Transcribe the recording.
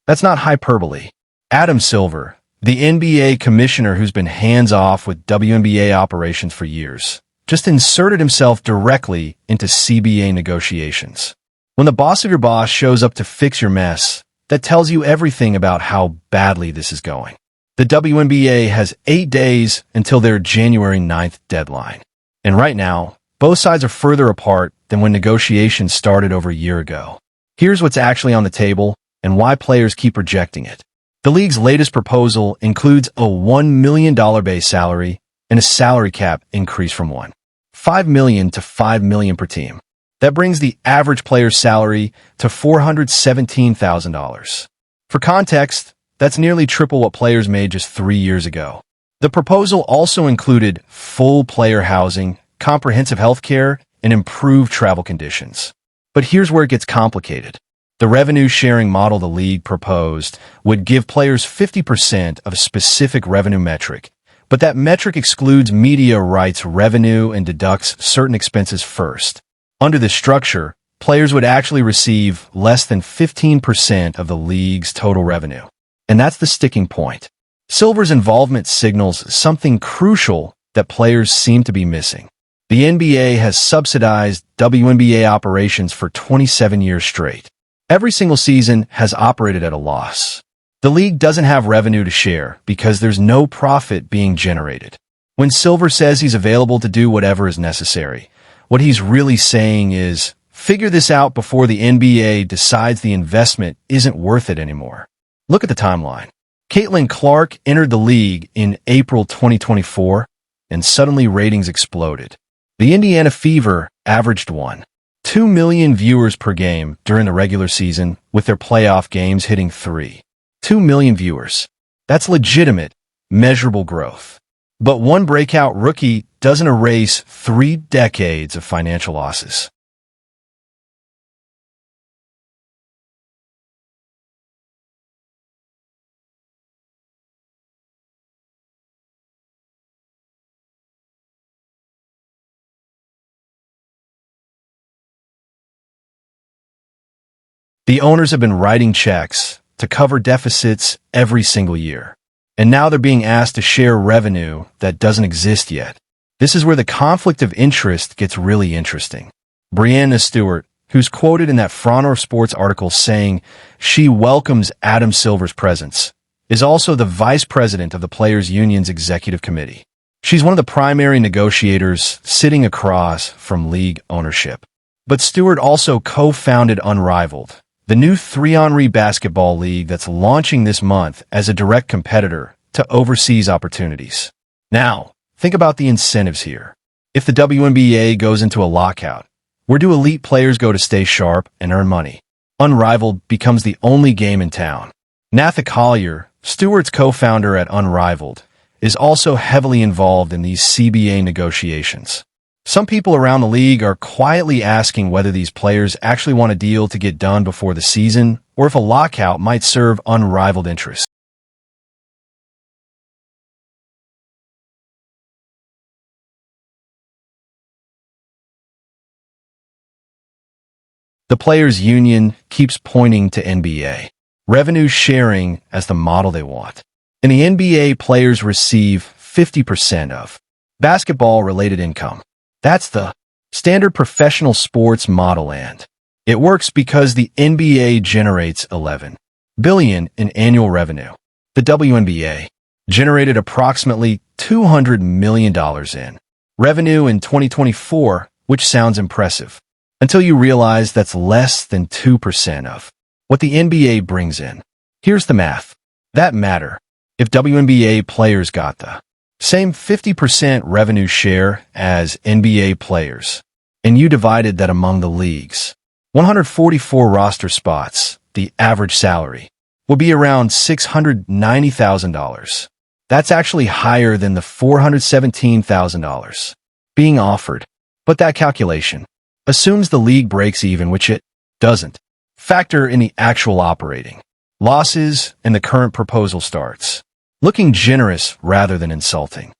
That's not hyperbole. Adam Silver, the NBA commissioner who's been hands-off with WNBA operations for years, just inserted himself directly into CBA negotiations. When the boss of your boss shows up to fix your mess, that tells you everything about how badly this is going. The WNBA has 8 days until their January 9th deadline. And right now, both sides are further apart than when negotiations started over a year ago. Here's what's actually on the table and why players keep rejecting it. The league's latest proposal includes a $1 million base salary and a salary cap increase from $1.5 million to $5 million per team. That brings the average player's salary to $417,000. For context, that's nearly triple what players made just 3 years ago. The proposal also included full player housing, comprehensive health care, and improved travel conditions. But here's where it gets complicated. The revenue-sharing model the league proposed would give players 50% of a specific revenue metric, but that metric excludes media rights revenue and deducts certain expenses first. Under this structure, players would actually receive less than 15% of the league's total revenue. And that's the sticking point. Silver's involvement signals something crucial that players seem to be missing. The NBA has subsidized WNBA operations for 27 years straight. Every single season has operated at a loss. The league doesn't have revenue to share because there's no profit being generated. When Silver says he's available to do whatever is necessary, what he's really saying is, figure this out before the NBA decides the investment isn't worth it anymore. Look at the timeline. Caitlin Clark entered the league in April 2024, and suddenly ratings exploded. The Indiana Fever averaged 1.2 million viewers per game during the regular season, with their playoff games hitting 3.2 million viewers. That's legitimate, measurable growth. But one breakout rookie doesn't erase 3 decades of financial losses. The owners have been writing checks to cover deficits every single year. And now they're being asked to share revenue that doesn't exist yet. This is where the conflict of interest gets really interesting. Breanna Stewart, who's quoted in that Front of Sports article saying she welcomes Adam Silver's presence, is also the vice president of the Players Union's executive committee. She's one of the primary negotiators sitting across from league ownership. But Stewart also co-founded Unrivaled, the new 3-on-3 basketball league that's launching this month as a direct competitor to overseas opportunities. Now, think about the incentives here. If the WNBA goes into a lockout, where do elite players go to stay sharp and earn money? Unrivaled becomes the only game in town. Natha Collier, Stewart's co-founder at Unrivaled, is also heavily involved in these CBA negotiations. Some people around the league are quietly asking whether these players actually want a deal to get done before the season, or if a lockout might serve Unrivaled interests. The Players Union keeps pointing to NBA revenue sharing as the model they want. In the NBA, players receive 50% of basketball-related income. That's the standard professional sports model, and it works because the NBA generates $11 billion in annual revenue. The WNBA generated approximately $200 million in revenue in 2024, which sounds impressive, until you realize that's less than 2% of what the NBA brings in. Here's the math. That matter. If WNBA players got the same 50% revenue share as NBA players, and you divided that among the league's 144 roster spots, the average salary will be around $690,000. That's actually higher than the $417,000 being offered. But that calculation assumes the league breaks even, which it doesn't. Factor in the actual operating losses, and the current proposal starts looking generous rather than insulting.